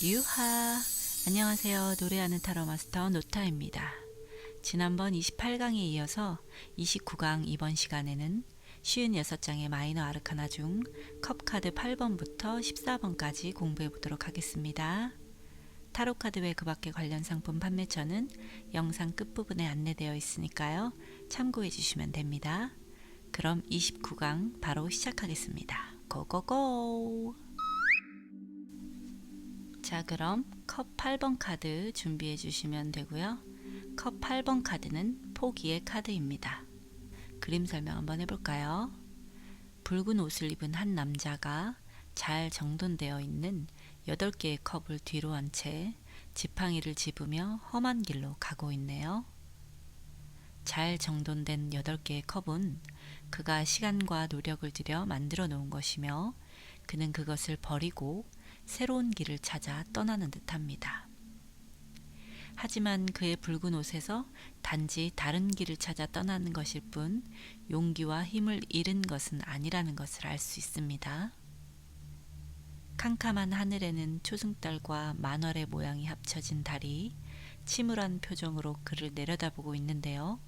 유하! 안녕하세요. 노래하는 타로 마스터 노타입니다. 지난번 28강에 이어서 29강 이번 시간에는 56장의 마이너 아르카나 중 컵카드 8번부터 14번까지 공부해 보도록 하겠습니다. 타로카드 외 그 밖의 관련 상품 판매처는 영상 끝부분에 안내되어 있으니까요. 참고해 주시면 됩니다. 그럼 29강 바로 시작하겠습니다. 고고고! 자, 그럼 컵 8번 카드 준비해 주시면 되고요. 컵 8번 카드는 포기의 카드입니다. 그림 설명 한번 해볼까요? 붉은 옷을 입은 한 남자가 잘 정돈되어 있는 8개의 컵을 뒤로 한 채 지팡이를 집으며 험한 길로 가고 있네요. 잘 정돈된 8개의 컵은 그가 시간과 노력을 들여 만들어 놓은 것이며 그는 그것을 버리고 새로운 길을 찾아 떠나는 듯합니다. 하지만 그의 붉은 옷에서 단지 다른 길을 찾아 떠나는 것일 뿐 용기와 힘을 잃은 것은 아니라는 것을 알 수 있습니다. 캄캄한 하늘에는 초승달과 만월의 모양이 합쳐진 달이 침울한 표정으로 그를 내려다보고 있는데요.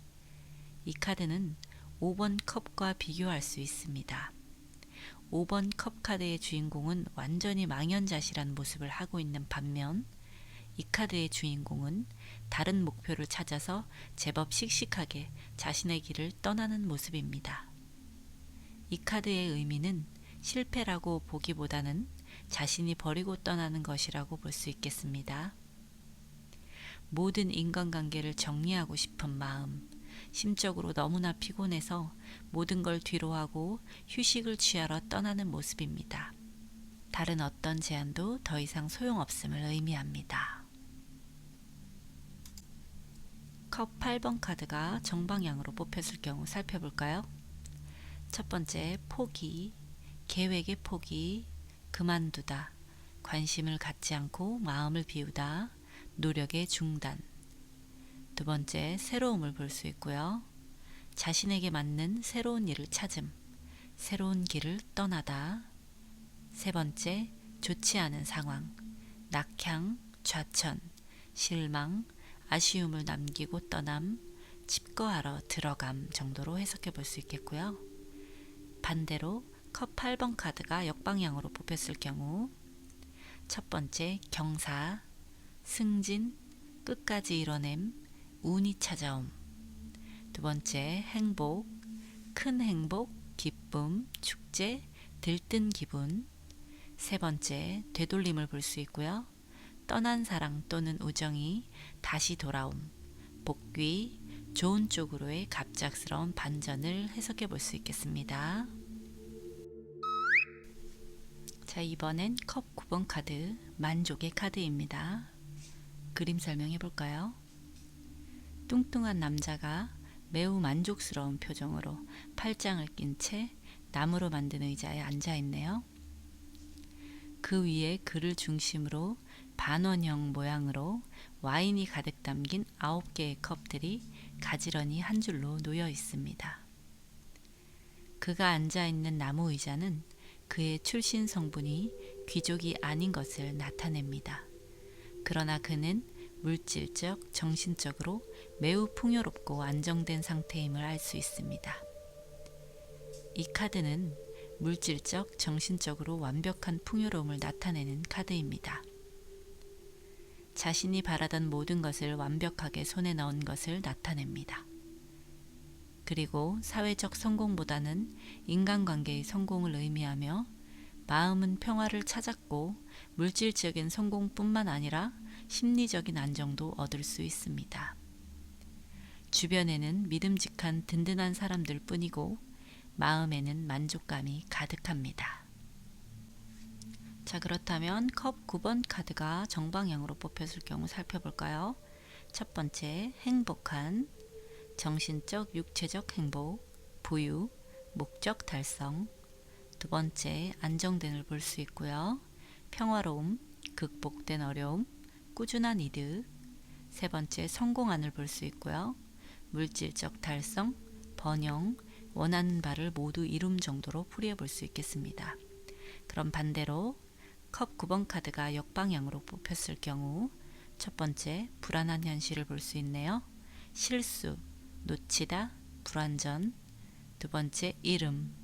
이 카드는 5번 컵과 비교할 수 있습니다. 5번 컵 카드의 주인공은 완전히 망연자실한 모습을 하고 있는 반면 이 카드의 주인공은 다른 목표를 찾아서 제법 씩씩하게 자신의 길을 떠나는 모습입니다. 이 카드의 의미는 실패라고 보기보다는 자신이 버리고 떠나는 것이라고 볼 수 있겠습니다. 모든 인간관계를 정리하고 싶은 마음, 심적으로 너무나 피곤해서 모든 걸 뒤로하고 휴식을 취하러 떠나는 모습입니다. 다른 어떤 제안도 더 이상 소용없음을 의미합니다. 컵 8번 카드가 정방향으로 뽑혔을 경우 살펴볼까요? 첫 번째, 포기, 계획의 포기, 그만두다, 관심을 갖지 않고 마음을 비우다, 노력의 중단. 두 번째, 새로움을 볼 수 있고요. 자신에게 맞는 새로운 일을 찾음, 새로운 길을 떠나다. 세 번째, 좋지 않은 상황, 낙향, 좌천, 실망, 아쉬움을 남기고 떠남, 칩거하러 들어감 정도로 해석해 볼 수 있겠고요. 반대로 컵 8번 카드가 역방향으로 뽑혔을 경우 첫 번째, 경사, 승진, 끝까지 이뤄냄, 운이 찾아옴. 두 번째, 행복, 큰 행복, 기쁨, 축제, 들뜬 기분. 세 번째, 되돌림을 볼 수 있고요. 떠난 사랑 또는 우정이 다시 돌아옴, 복귀, 좋은 쪽으로의 갑작스러운 반전을 해석해 볼 수 있겠습니다. 자, 이번엔 컵 9번 카드, 만족의 카드입니다. 그림 설명해 볼까요? 뚱뚱한 남자가 매우 만족스러운 표정으로 팔짱을 낀 채 나무로 만든 의자에 앉아 있네요. 그 위에 그를 중심으로 반원형 모양으로 와인이 가득 담긴 9개의 컵들이 가지런히 한 줄로 놓여 있습니다. 그가 앉아 있는 나무 의자는 그의 출신 성분이 귀족이 아닌 것을 나타냅니다. 그러나 그는 물질적, 정신적으로 매우 풍요롭고 안정된 상태임을 알 수 있습니다. 이 카드는 물질적, 정신적으로 완벽한 풍요로움을 나타내는 카드입니다. 자신이 바라던 모든 것을 완벽하게 손에 넣은 것을 나타냅니다. 그리고 사회적 성공보다는 인간관계의 성공을 의미하며 마음은 평화를 찾았고 물질적인 성공뿐만 아니라 심리적인 안정도 얻을 수 있습니다. 주변에는 믿음직한 든든한 사람들 뿐이고 마음에는 만족감이 가득합니다. 자, 그렇다면 컵 9번 카드가 정방향으로 뽑혔을 경우 살펴볼까요? 첫 번째, 행복한, 정신적, 육체적 행복, 부유, 목적 달성. 두 번째, 안정됨을 볼 수 있고요. 평화로움, 극복된 어려움, 꾸준한 이득. 세 번째, 성공안을 볼 수 있고요. 물질적 달성, 번영, 원하는 바를 모두 이룸 정도로 풀이해 볼 수 있겠습니다. 그럼 반대로 컵 9번 카드가 역방향으로 뽑혔을 경우 첫 번째, 불안한 현실을 볼 수 있네요. 실수, 놓치다, 불완전. 두 번째, 잃음,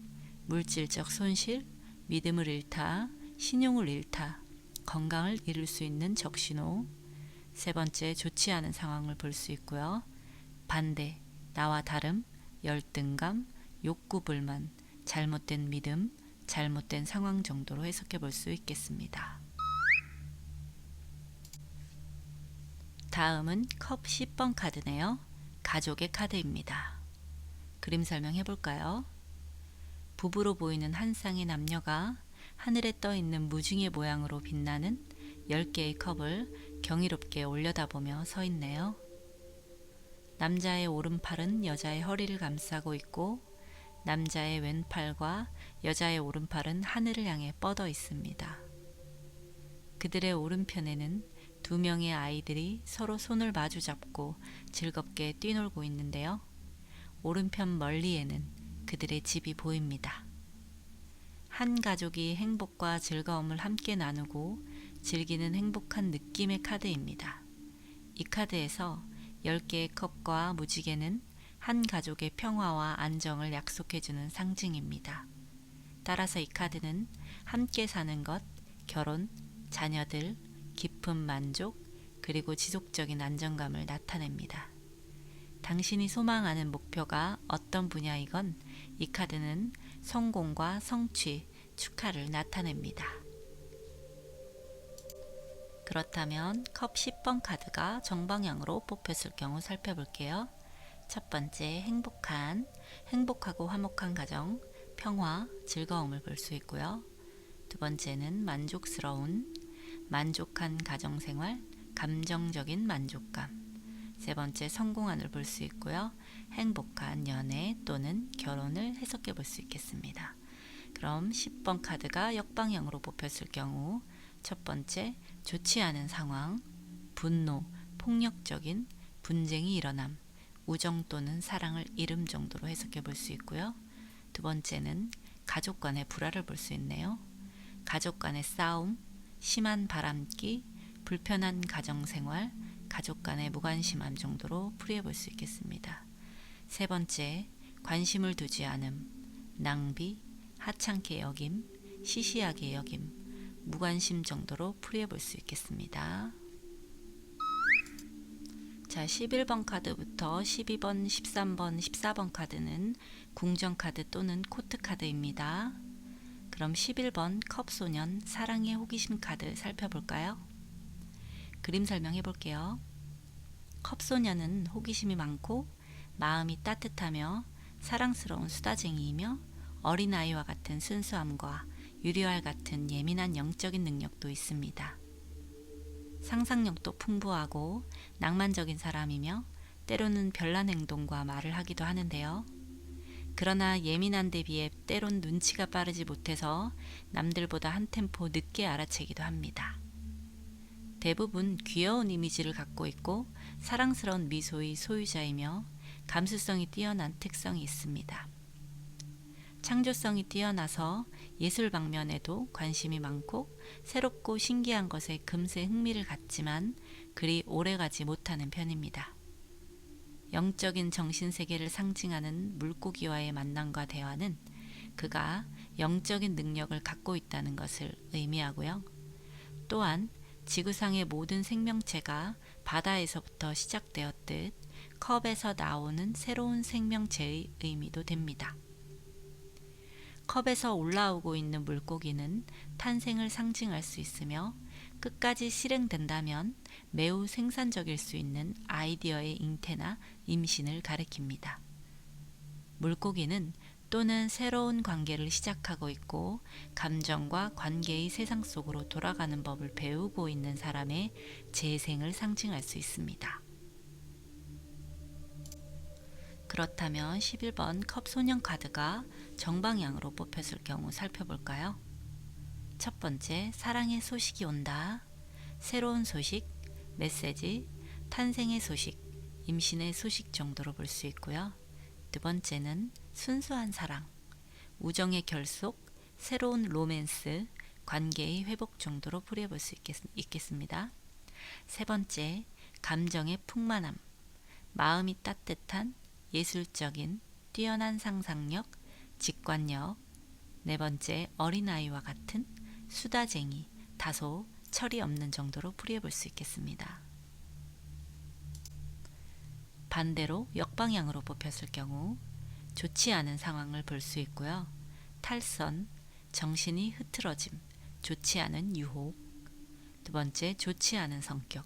물질적 손실, 믿음을 잃다, 신용을 잃다, 건강을 잃을 수 있는 적신호. 세 번째, 좋지 않은 상황을 볼 수 있고요. 반대, 나와 다름, 열등감, 욕구 불만, 잘못된 믿음, 잘못된 상황 정도로 해석해 볼 수 있겠습니다. 다음은 컵 10번 카드네요. 가족의 카드입니다. 그림 설명해 볼까요? 부부로 보이는 한 쌍의 남녀가 하늘에 떠 있는 무중의 모양으로 빛나는 10개의 컵을 경이롭게 올려다보며 서 있네요. 남자의 오른팔은 여자의 허리를 감싸고 있고 남자의 왼팔과 여자의 오른팔은 하늘을 향해 뻗어 있습니다. 그들의 오른편에는 두 명의 아이들이 서로 손을 마주 잡고 즐겁게 뛰놀고 있는데요. 오른편 멀리에는 그들의 집이 보입니다. 한 가족이 행복과 즐거움을 함께 나누고 즐기는 행복한 느낌의 카드입니다. 이 카드에서 10개의 컵과 무지개는 한 가족의 평화와 안정을 약속해주는 상징입니다. 따라서 이 카드는 함께 사는 것, 결혼, 자녀들, 깊은 만족, 그리고 지속적인 안정감을 나타냅니다. 당신이 소망하는 목표가 어떤 분야이건 이 카드는 성공과 성취, 축하를 나타냅니다. 그렇다면 컵 10번 카드가 정방향으로 뽑혔을 경우 살펴볼게요. 첫 번째, 행복한, 행복하고 화목한 가정, 평화, 즐거움을 볼 수 있고요. 두 번째는 만족스러운, 만족한 가정생활, 감정적인 만족감. 세 번째, 성공안을 볼 수 있고요. 행복한 연애 또는 결혼을 해석해 볼 수 있겠습니다. 그럼 10번 카드가 역방향으로 뽑혔을 경우 첫 번째, 좋지 않은 상황, 분노, 폭력적인 분쟁이 일어남, 우정 또는 사랑을 잃음 정도로 해석해 볼 수 있고요. 두 번째는 가족 간의 불화를 볼 수 있네요. 가족 간의 싸움, 심한 바람기, 불편한 가정생활, 가족 간의 무관심함 정도로 풀이해 볼 수 있겠습니다. 세 번째, 관심을 두지 않음, 낭비, 하찮게 여김, 시시하게 여김, 무관심 정도로 풀이해 볼 수 있겠습니다. 자, 11번 카드부터 12번, 13번, 14번 카드는 궁전 카드 또는 코트 카드입니다. 그럼 11번 컵소년 사랑의 호기심 카드 살펴볼까요? 그림 설명해 볼게요. 컵소년은 호기심이 많고 마음이 따뜻하며 사랑스러운 수다쟁이이며 어린아이와 같은 순수함과 유리알 같은 예민한 영적인 능력도 있습니다. 상상력도 풍부하고 낭만적인 사람이며 때로는 별난 행동과 말을 하기도 하는데요. 그러나 예민한 데 비해 때론 눈치가 빠르지 못해서 남들보다 한 템포 늦게 알아채기도 합니다. 대부분 귀여운 이미지를 갖고 있고 사랑스러운 미소의 소유자이며 감수성이 뛰어난 특성이 있습니다. 창조성이 뛰어나서 예술 방면에도 관심이 많고 새롭고 신기한 것에 금세 흥미를 갖지만 그리 오래가지 못하는 편입니다. 영적인 정신세계를 상징하는 물고기와의 만남과 대화는 그가 영적인 능력을 갖고 있다는 것을 의미하고요. 또한 지구상의 모든 생명체가 바다에서부터 시작되었듯 컵에서 나오는 새로운 생명체의 의미도 됩니다. 컵에서 올라오고 있는 물고기는 탄생을 상징할 수 있으며 끝까지 실행된다면 매우 생산적일 수 있는 아이디어의 잉태나 임신을 가리킵니다. 물고기는 또는 새로운 관계를 시작하고 있고 감정과 관계의 세상 속으로 돌아가는 법을 배우고 있는 사람의 재생을 상징할 수 있습니다. 그렇다면 11번 컵 소년 카드가 정방향으로 뽑혔을 경우 살펴볼까요? 첫 번째, 사랑의 소식이 온다. 새로운 소식, 메시지, 탄생의 소식, 임신의 소식 정도로 볼 수 있고요. 두 번째는 순수한 사랑, 우정의 결속, 새로운 로맨스, 관계의 회복 정도로 풀이해볼 수 있겠습니다. 세 번째, 감정의 풍만함, 마음이 따뜻한, 예술적인, 뛰어난 상상력, 직관력. 네 번째, 어린아이와 같은, 수다쟁이, 다소 철이 없는 정도로 풀이해볼 수 있겠습니다. 반대로 역방향으로 뽑혔을 경우 좋지 않은 상황을 볼 수 있고요. 탈선, 정신이 흐트러짐, 좋지 않은 유혹. 두 번째, 좋지 않은 성격,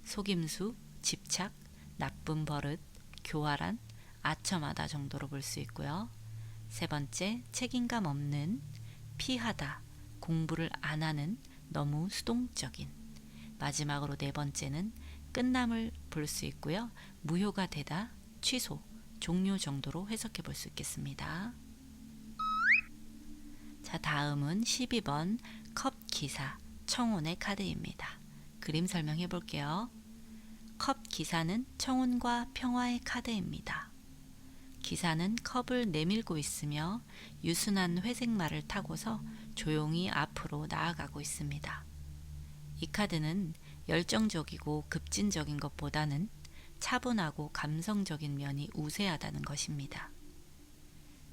속임수, 집착, 나쁜 버릇, 교활한, 아첨하다 정도로 볼 수 있고요. 세 번째, 책임감 없는, 피하다, 공부를 안 하는, 너무 수동적인. 마지막으로 네 번째는 끝남을 볼 수 있고요. 무효가 되다, 취소, 종료 정도로 해석해 볼 수 있겠습니다. 자, 다음은 12번 컵 기사, 청혼의 카드입니다. 그림 설명해 볼게요. 컵 기사는 청혼과 평화의 카드입니다. 기사는 컵을 내밀고 있으며 유순한 회색 말을 타고서 조용히 앞으로 나아가고 있습니다. 이 카드는 열정적이고 급진적인 것보다는 차분하고 감성적인 면이 우세하다는 것입니다.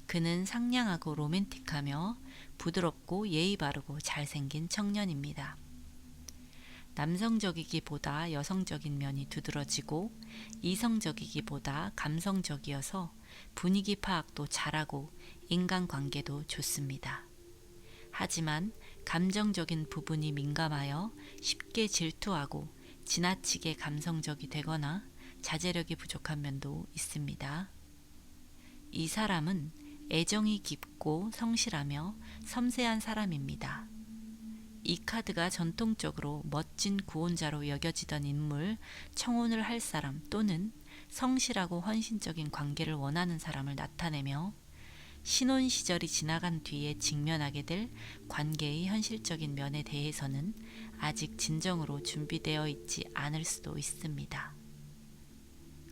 그는 상냥하고 로맨틱하며 부드럽고 예의 바르고 잘생긴 청년입니다. 남성적이기보다 여성적인 면이 두드러지고 이성적이기보다 감성적이어서 분위기 파악도 잘하고 인간관계도 좋습니다. 하지만 감정적인 부분이 민감하여 쉽게 질투하고 지나치게 감성적이 되거나 자제력이 부족한 면도 있습니다. 이 사람은 애정이 깊고 성실하며 섬세한 사람입니다. 이 카드가 전통적으로 멋진 구혼자로 여겨지던 인물, 청혼을 할 사람 또는 성실하고 헌신적인 관계를 원하는 사람을 나타내며 신혼 시절이 지나간 뒤에 직면하게 될 관계의 현실적인 면에 대해서는 아직 진정으로 준비되어 있지 않을 수도 있습니다.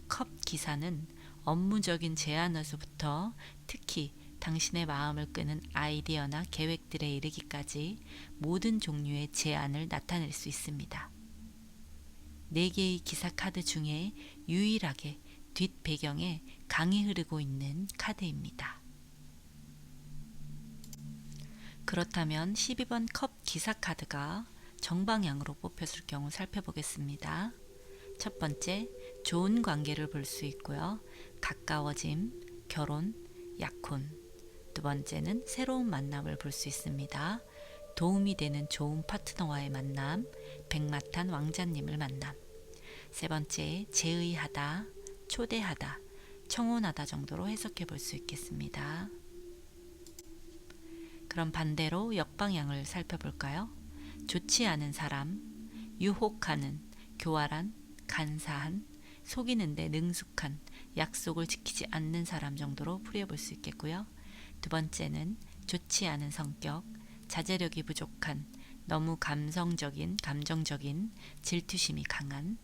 컵 기사는 업무적인 제안에서부터 특히 당신의 마음을 끄는 아이디어나 계획들에 이르기까지 모든 종류의 제안을 나타낼 수 있습니다. 4개의 기사 카드 중에 유일하게 뒷배경에 강이 흐르고 있는 카드입니다. 그렇다면 12번 컵 기사 카드가 정방향으로 뽑혔을 경우 살펴보겠습니다. 첫 번째, 좋은 관계를 볼 수 있고요. 가까워짐, 결혼, 약혼. 두 번째는 새로운 만남을 볼 수 있습니다. 도움이 되는 좋은 파트너와의 만남, 백마탄 왕자님을 만남. 세 번째, 제의하다, 초대하다, 청혼하다 정도로 해석해 볼 수 있겠습니다. 그럼 반대로 역방향을 살펴볼까요? 좋지 않은 사람, 유혹하는, 교활한, 간사한, 속이는데 능숙한, 약속을 지키지 않는 사람 정도로 풀이해볼 수 있겠고요. 두 번째는 좋지 않은 성격, 자제력이 부족한, 너무 감성적인, 감정적인, 질투심이 강한.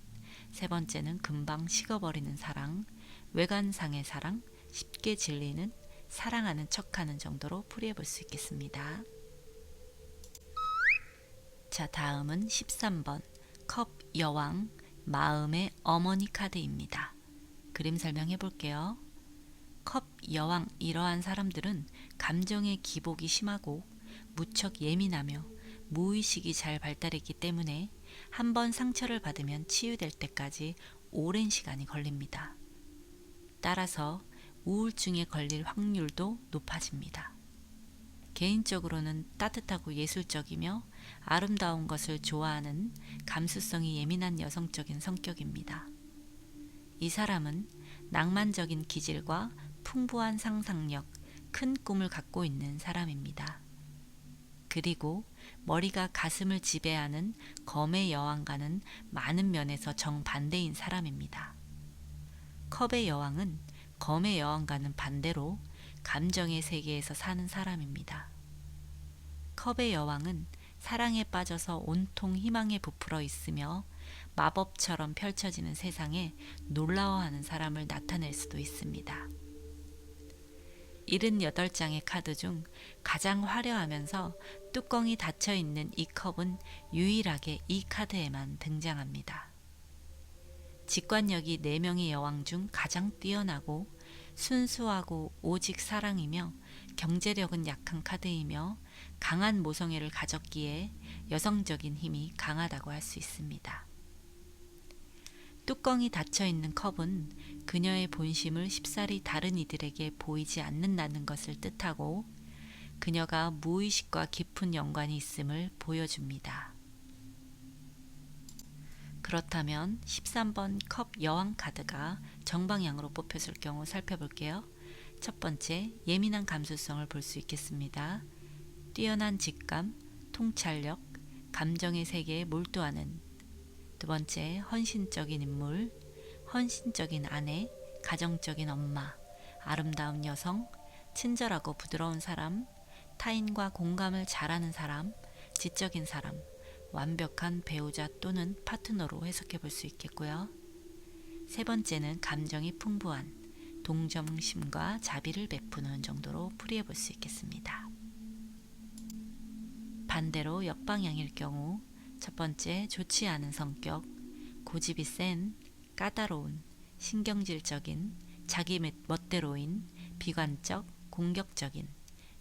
세 번째는 금방 식어버리는 사랑, 외관상의 사랑, 쉽게 질리는, 사랑하는 척하는 정도로 풀이해볼 수 있겠습니다. 자, 다음은 13번 컵 여왕, 마음의 어머니 카드입니다. 그림 설명해 볼게요. 컵 여왕, 이러한 사람들은 감정의 기복이 심하고 무척 예민하며 무의식이 잘 발달했기 때문에 한번 상처를 받으면 치유될 때까지 오랜 시간이 걸립니다. 따라서 우울증에 걸릴 확률도 높아집니다. 개인적으로는 따뜻하고 예술적이며 아름다운 것을 좋아하는 감수성이 예민한 여성적인 성격입니다. 이 사람은 낭만적인 기질과 풍부한 상상력, 큰 꿈을 갖고 있는 사람입니다. 그리고 머리가 가슴을 지배하는 검의 여왕과는 많은 면에서 정반대인 사람입니다. 컵의 여왕은 검의 여왕과는 반대로 감정의 세계에서 사는 사람입니다. 컵의 여왕은 사랑에 빠져서 온통 희망에 부풀어 있으며 마법처럼 펼쳐지는 세상에 놀라워하는 사람을 나타낼 수도 있습니다. 78장의 카드 중 가장 화려하면서 뚜껑이 닫혀 있는 이 컵은 유일하게 이 카드에만 등장합니다. 직관력이 4명의 여왕 중 가장 뛰어나고 순수하고 오직 사랑이며 경제력은 약한 카드이며 강한 모성애를 가졌기에 여성적인 힘이 강하다고 할 수 있습니다. 뚜껑이 닫혀있는 컵은 그녀의 본심을 쉽사리 다른 이들에게 보이지 않는다는 것을 뜻하고 그녀가 무의식과 깊은 연관이 있음을 보여줍니다. 그렇다면 13번 컵 여왕 카드가 정방향으로 뽑혔을 경우 살펴볼게요. 첫 번째, 예민한 감수성을 볼 수 있겠습니다. 뛰어난 직감, 통찰력, 감정의 세계에 몰두하는. 두 번째, 헌신적인 인물, 헌신적인 아내, 가정적인 엄마, 아름다운 여성, 친절하고 부드러운 사람, 타인과 공감을 잘하는 사람, 지적인 사람, 완벽한 배우자 또는 파트너로 해석해 볼 수 있겠고요. 세 번째는 감정이 풍부한 동정심과 자비를 베푸는 정도로 풀이해 볼 수 있겠습니다. 반대로 역방향일 경우 첫 번째, 좋지 않은 성격, 고집이 센, 까다로운, 신경질적인, 자기 멋대로인, 비관적, 공격적인,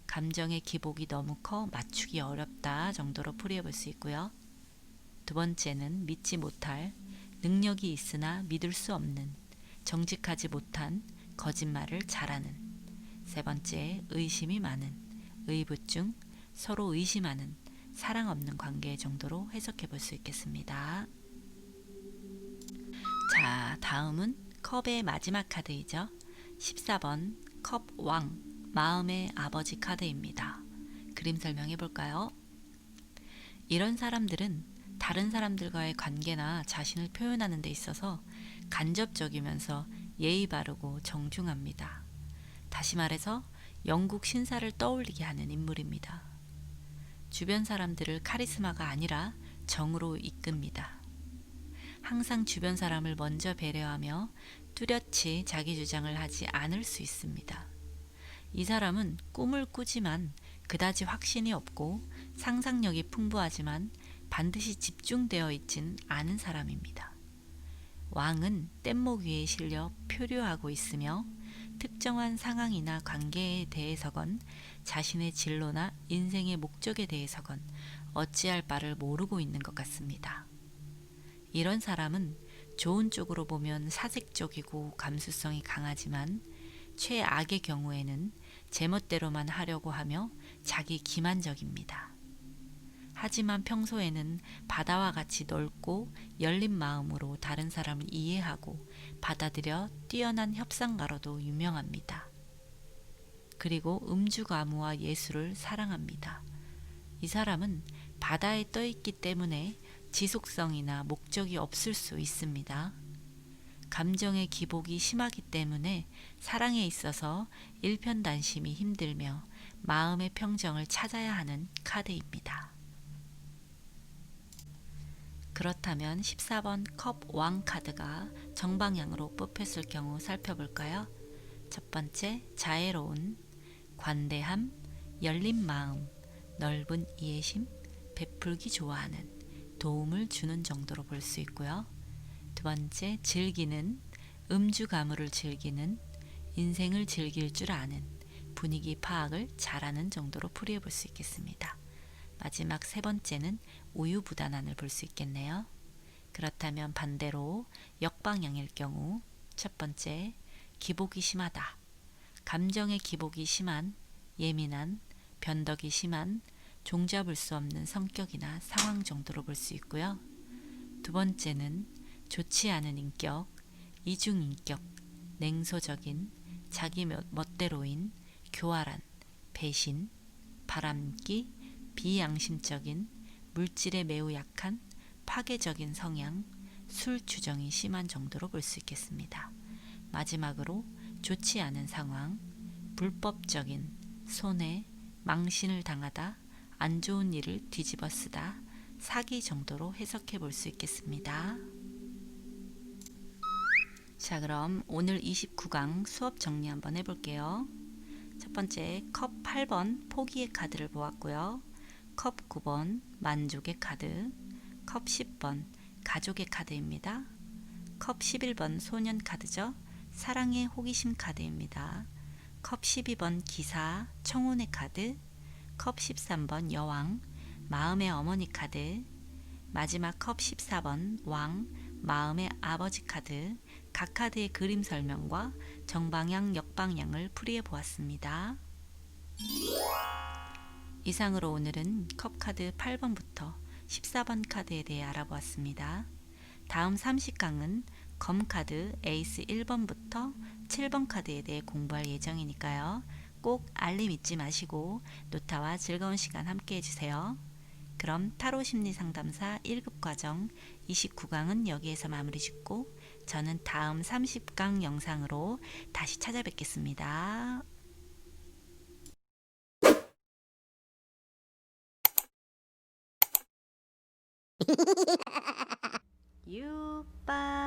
감정의 기복이 너무 커 맞추기 어렵다 정도로 풀이해 볼 수 있고요. 두 번째는 믿지 못할, 능력이 있으나 믿을 수 없는, 정직하지 못한, 거짓말을 잘하는. 세 번째, 의심이 많은, 의부증, 서로 의심하는, 사랑 없는 관계 정도로 해석해 볼 수 있겠습니다. 자, 다음은 컵의 마지막 카드이죠. 14번 컵 왕, 마음의 아버지 카드입니다. 그림 설명해 볼까요? 이런 사람들은 다른 사람들과의 관계나 자신을 표현하는 데 있어서 간접적이면서 예의 바르고 정중합니다. 다시 말해서 영국 신사를 떠올리게 하는 인물입니다. 주변 사람들을 카리스마가 아니라 정으로 이끕니다. 항상 주변 사람을 먼저 배려하며 뚜렷이 자기 주장을 하지 않을 수 있습니다. 이 사람은 꿈을 꾸지만 그다지 확신이 없고 상상력이 풍부하지만 반드시 집중되어 있진 않은 사람입니다. 왕은 뗏목 위에 실려 표류하고 있으며 특정한 상황이나 관계에 대해서건 자신의 진로나 인생의 목적에 대해서건 어찌할 바를 모르고 있는 것 같습니다. 이런 사람은 좋은 쪽으로 보면 사색적이고 감수성이 강하지만 최악의 경우에는 제멋대로만 하려고 하며 자기 기만적입니다. 하지만 평소에는 바다와 같이 넓고 열린 마음으로 다른 사람을 이해하고 받아들여 뛰어난 협상가로도 유명합니다. 그리고 음주가무와 예술을 사랑합니다. 이 사람은 바다에 떠 있기 때문에 지속성이나 목적이 없을 수 있습니다. 감정의 기복이 심하기 때문에 사랑에 있어서 일편단심이 힘들며 마음의 평정을 찾아야 하는 카드입니다. 그렇다면 14번 컵 왕 카드가 정방향으로 뽑혔을 경우 살펴볼까요? 첫 번째, 자애로운, 관대함, 열린 마음, 넓은 이해심, 베풀기 좋아하는, 도움을 주는 정도로 볼 수 있고요. 두 번째, 즐기는, 음주 가무를 즐기는, 인생을 즐길 줄 아는, 분위기 파악을 잘하는 정도로 풀이해 볼 수 있겠습니다. 마지막 세 번째는 우유부단한을 볼 수 있겠네요. 그렇다면 반대로 역방향일 경우 첫 번째, 기복이 심하다. 감정의 기복이 심한, 예민한, 변덕이 심한, 종잡을 수 없는 성격이나 상황 정도로 볼 수 있고요. 두 번째는 좋지 않은 인격, 이중인격, 냉소적인, 자기 멋대로인, 교활한, 배신, 바람기, 비양심적인, 물질에 매우 약한, 파괴적인 성향, 술 주정이 심한 정도로 볼 수 있겠습니다. 마지막으로 좋지 않은 상황, 불법적인, 손해, 망신을 당하다, 안 좋은 일을 뒤집어 쓰다, 사기 정도로 해석해 볼 수 있겠습니다. 자, 그럼 오늘 29강 수업 정리 한번 해볼게요. 첫 번째, 컵 8번 포기의 카드를 보았고요. 컵 9번 만족의 카드, 컵 10번 가족의 카드입니다. 컵 11번 소년 카드죠. 사랑의 호기심 카드입니다. 컵 12번 기사, 청혼의 카드, 컵 13번 여왕, 마음의 어머니 카드, 마지막 컵 14번 왕, 마음의 아버지 카드, 각 카드의 그림 설명과 정방향, 역방향을 풀이해 보았습니다. 이상으로 오늘은 컵 카드 8번부터 14번 카드에 대해 알아보았습니다. 다음 30강은 검 카드 에이스 1번부터 7번 카드에 대해 공부할 예정이니까요. 꼭 알림 잊지 마시고 노타와 즐거운 시간 함께 해주세요. 그럼 타로 심리 상담사 1급 과정 29강은 여기에서 마무리 짓고 저는 다음 30강 영상으로 다시 찾아뵙겠습니다. 유빠